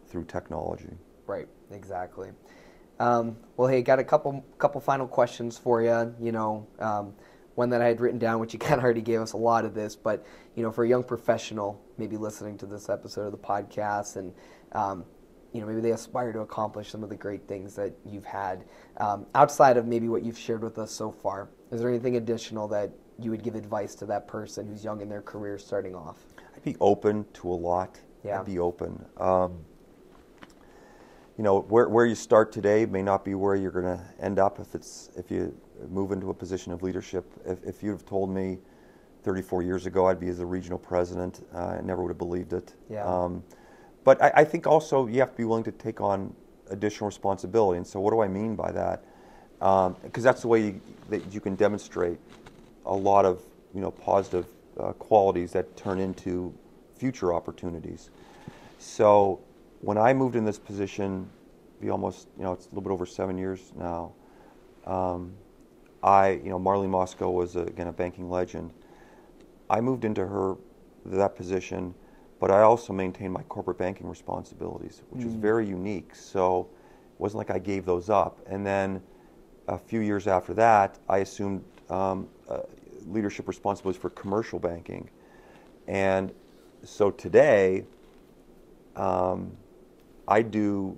through technology. Right. Exactly. Well, hey, got a couple final questions for you. One that I had written down, which you kind of already gave us a lot of this, but for a young professional, maybe listening to this episode of the podcast, and maybe they aspire to accomplish some of the great things that you've had outside of maybe what you've shared with us so far. Is there anything additional that you would give advice to that person who's young in their career starting off? I'd be open to a lot. Yeah. I'd be open. Where you start today may not be where you're going to end up if you move into a position of leadership. If you'd have told me 34 years ago I'd be as a regional president, I never would have believed it. Yeah. But I think also you have to be willing to take on additional responsibility. And so what do I mean by that? Because that's the way that you can demonstrate a lot of positive qualities that turn into future opportunities. So when I moved in this position, almost, it's a little bit over 7 years now, Marlene Moscow was, again, a banking legend. I moved into that position, but I also maintained my corporate banking responsibilities, which was very unique. So it wasn't like I gave those up. And then a few years after that, I assumed leadership responsibilities for commercial banking. And so today, I do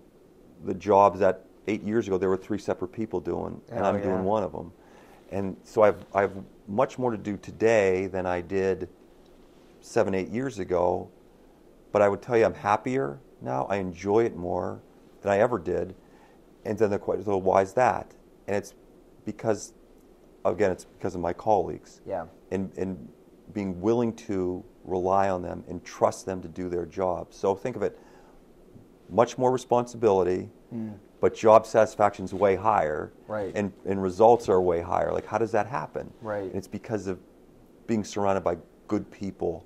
the jobs that 8 years ago there were 3 separate people doing, and I'm doing one of them. And so I have much more to do today than I did 7, 8 years ago. But I would tell you I'm happier now. I enjoy it more than I ever did. And then the question, so why is that? And it's because of my colleagues. Yeah. And being willing to rely on them and trust them to do their job. So think of it, much more responsibility, but job satisfaction's way higher, right? And results are way higher. Like, how does that happen? Right. And it's because of being surrounded by good people.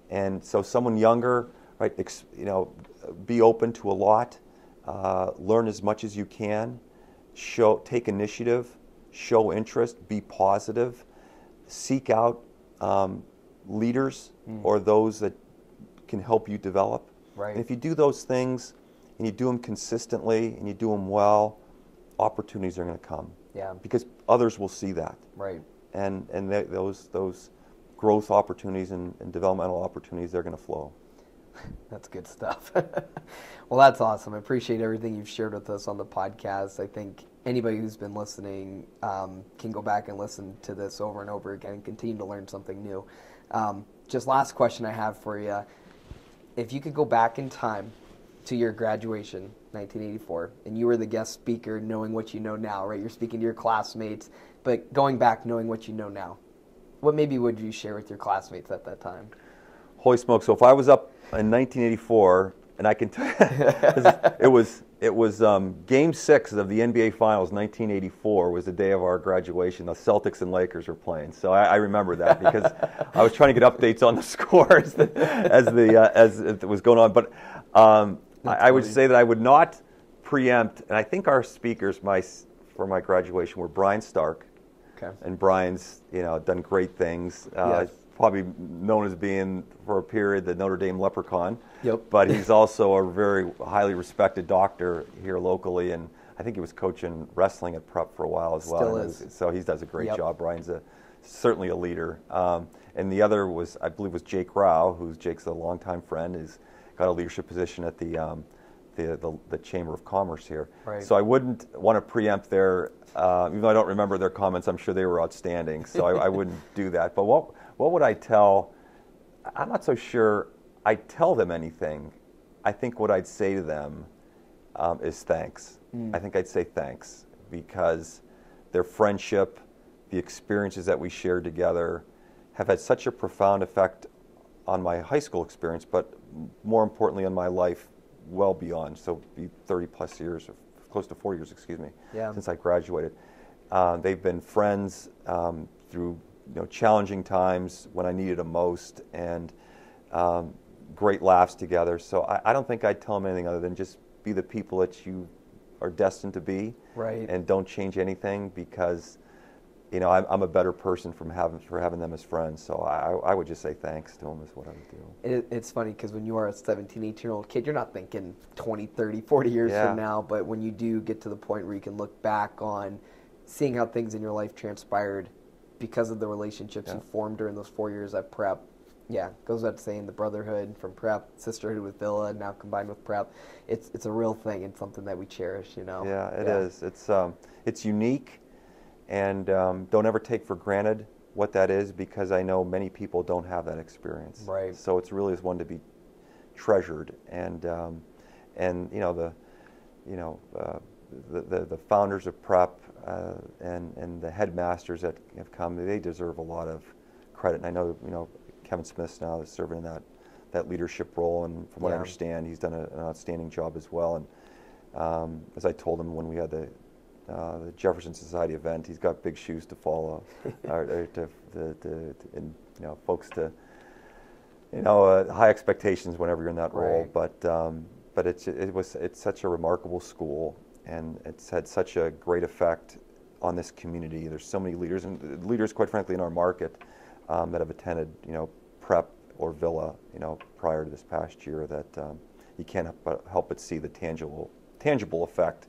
And so someone younger, right? Be open to a lot, learn as much as you can, take initiative, show interest, be positive, seek out leaders or those that can help you develop. Right. And if you do those things and you do them consistently and you do them well, opportunities are going to come. Yeah. Because others will see that. Right. And those growth opportunities and developmental opportunities, they're going to flow. That's good stuff. Well, that's awesome. I appreciate everything you've shared with us on the podcast. I think anybody who's been listening can go back and listen to this over and over again and continue to learn something new. Just last question I have for you. If you could go back in time to your graduation, 1984, and you were the guest speaker knowing what you know now, right? You're speaking to your classmates, but going back knowing what you know now, what maybe would you share with your classmates at that time? Holy smoke. So if I was up in 1984, and I can tell you, it was Game 6 of the NBA Finals, 1984, was the day of our graduation. The Celtics and Lakers were playing, so I remember that because I was trying to get updates on the scores as it was going on. But I would say that I would not preempt, and I think our speakers for my graduation were Brian Stark, and Brian's done great things. Yes. Probably known as being, for a period, the Notre Dame leprechaun. Yep. But he's also a very highly respected doctor here locally, and I think he was coaching wrestling at Prep for a while as well. Still is. So he does a great job. Brian's certainly a leader. And the other was, I believe, was Jake Rao, Jake's a longtime friend. He's got a leadership position at the Chamber of Commerce here. Right. So I wouldn't want to preempt their, even though I don't remember their comments, I'm sure they were outstanding. So I wouldn't do that. But what would I tell? I'm not so sure I'd tell them anything. I think what I'd say to them is thanks. I think I'd say thanks, because their friendship, the experiences that we shared together have had such a profound effect on my high school experience, but more importantly on my life well beyond. So be 30 plus years, or close to 40 years, excuse me, since I graduated. They've been friends through challenging times when I needed them most, and great laughs together. So I don't think I'd tell them anything other than just be the people that you are destined to be, right? And don't change anything, because I'm a better person for having them as friends. So I would just say thanks to them is what I would do. It's funny because when you are a 17, 18-year-old kid, you're not thinking 20, 30, 40 years from now, but when you do get to the point where you can look back on seeing how things in your life transpired because of the relationships you formed during those 4 years at prep, goes without saying, the brotherhood from prep, sisterhood with Villa, now combined with prep, it's a real thing and something that we cherish, Yeah, it is. It's unique. And don't ever take for granted what that is, because I know many people don't have that experience. Right. So it's really one to be treasured. And the founders of Prep and the headmasters that have come, they deserve a lot of credit. And I know Kevin Smith's now is serving in that leadership role, and from what I understand, he's done an outstanding job as well. And as I told him when we had the Jefferson Society event, he's got big shoes to follow, folks to, high expectations whenever you're in that role. But it's such a remarkable school, and it's had such a great effect on this community. There's so many leaders, and leaders, quite frankly, in our market that have attended, Prep or Villa, prior to this past year, that you can't help but see the tangible effect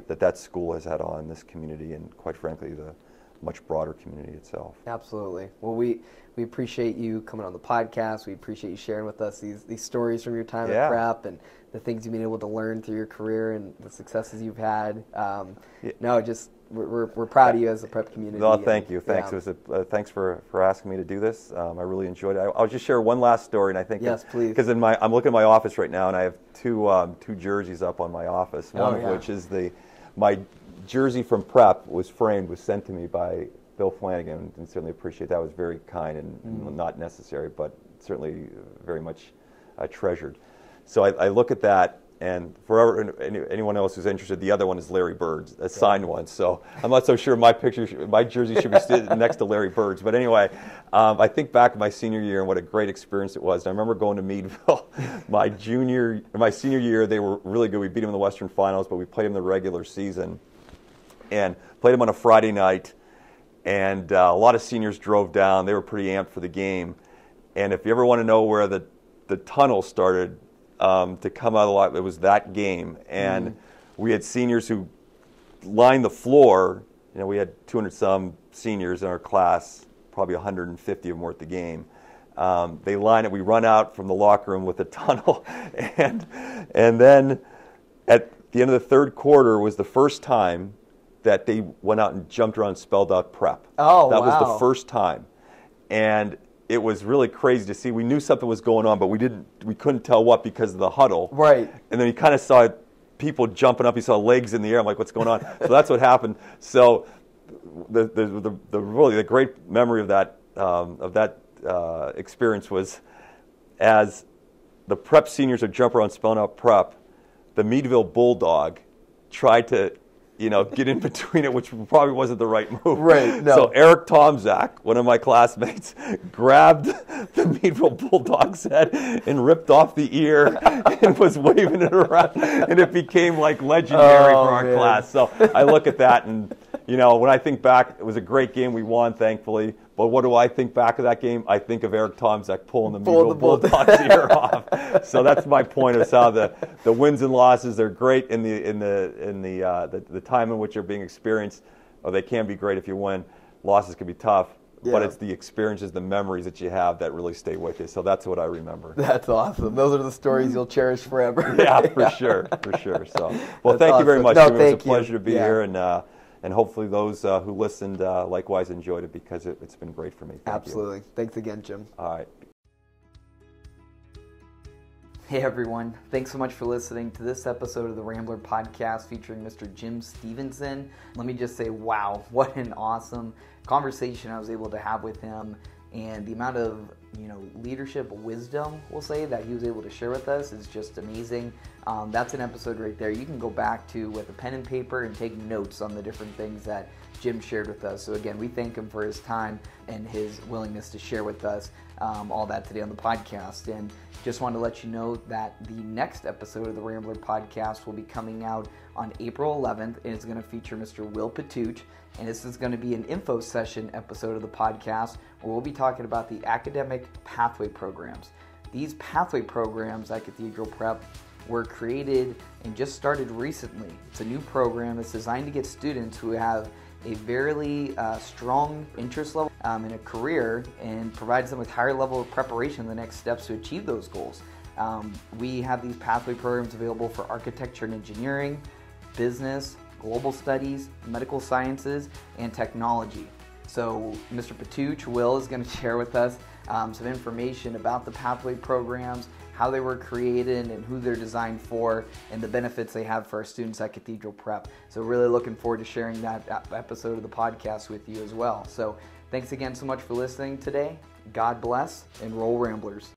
that school has had on this community, and quite frankly the much broader community itself. Absolutely. Well, we appreciate you coming on the podcast. We appreciate you sharing with us these stories from your time at Prep, and the things you've been able to learn through your career and the successes you've had. We're proud of you as a Prep community. No, thank you. Thanks. It was thanks for asking me to do this. I really enjoyed it. I'll just share one last story, and I think please. Because I'm looking at my office right now, and I have two jerseys up on my office. One of which is my jersey from Prep was sent to me by Bill Flanagan, and certainly appreciate that. It was very kind and not necessary, but certainly very much treasured. So I look at that. And for anyone else who's interested, the other one is Larry Bird's, a signed one. So I'm not so sure my jersey should be next to Larry Bird's. But anyway, I think back to my senior year and what a great experience it was. And I remember going to Meadville my senior year. They were really good. We beat them in the Western Finals, but we played them in the regular season and played them on a Friday night. And a lot of seniors drove down. They were pretty amped for the game. And if you ever want to know where the tunnel started, to come out of the lot, it was that game, and we had seniors who lined the floor. We had 200 some seniors in our class, probably 150 of them were at the game. They line it. We run out from the locker room with a tunnel, and then at the end of the third quarter was the first time that they went out and jumped around and spelled out Prep. Oh, that was the first time, and it was really crazy to see. We knew something was going on, but we couldn't tell what because of the huddle. Right. And then you kind of saw people jumping up. You saw legs in the air. I'm like, what's going on? So that's what happened. So the great memory of that experience was, as the Prep seniors are jumping around spelling out Prep, the Meadville Bulldog tried to get in between it, which probably wasn't the right move. Right. No. So Eric Tomzak, one of my classmates, grabbed the Meadville Bulldog's head and ripped off the ear and was waving it around, and it became like legendary for our class. So I look at that, and when I think back, it was a great game. We won, thankfully. But what do I think back of that game? I think of Eric Tomzak pulling the Meadville Bulldog's ear off. So that's my point of how the wins and losses, they're great in the time in which they're being experienced. Or they can be great if you win. Losses can be tough. Yeah. But it's the experiences, the memories that you have that really stay with you. So that's what I remember. That's awesome. Those are the stories you'll cherish forever. Yeah, for sure. So, well, thank you very much. It was a pleasure to be here, and hopefully those who listened likewise enjoyed it, because it's been great for me. Thank you. Thanks again, Jim. All right. Hey everyone, thanks so much for listening to this episode of the Rambler Podcast featuring Mr. Jim Stevenson. Let me just say, wow, what an awesome conversation I was able to have with him, and the amount of leadership wisdom, we'll say, that he was able to share with us is just amazing. That's an episode right there you can go back to with a pen and paper and take notes on the different things that Jim shared with us. So again, we thank him for his time and his willingness to share with us all that today on the podcast. And just wanted to let you know that the next episode of the Rambler Podcast will be coming out on April 11th, and it's going to feature Mr. Will Patuch. And this is going to be an info session episode of the podcast where we'll be talking about the academic pathway programs. These pathway programs at Cathedral Prep were created and just started recently. It's a new program that's designed to get students who have a very strong interest level in a career and provides them with higher level of preparation in the next steps to achieve those goals. We have these pathway programs available for architecture and engineering, business, global studies, medical sciences, and technology. So Mr. Patuch, Will, is going to share with us some information about the pathway programs, how they were created and who they're designed for, and the benefits they have for our students at Cathedral Prep. So really looking forward to sharing that episode of the podcast with you as well. So thanks again so much for listening today. God bless, and roll Ramblers.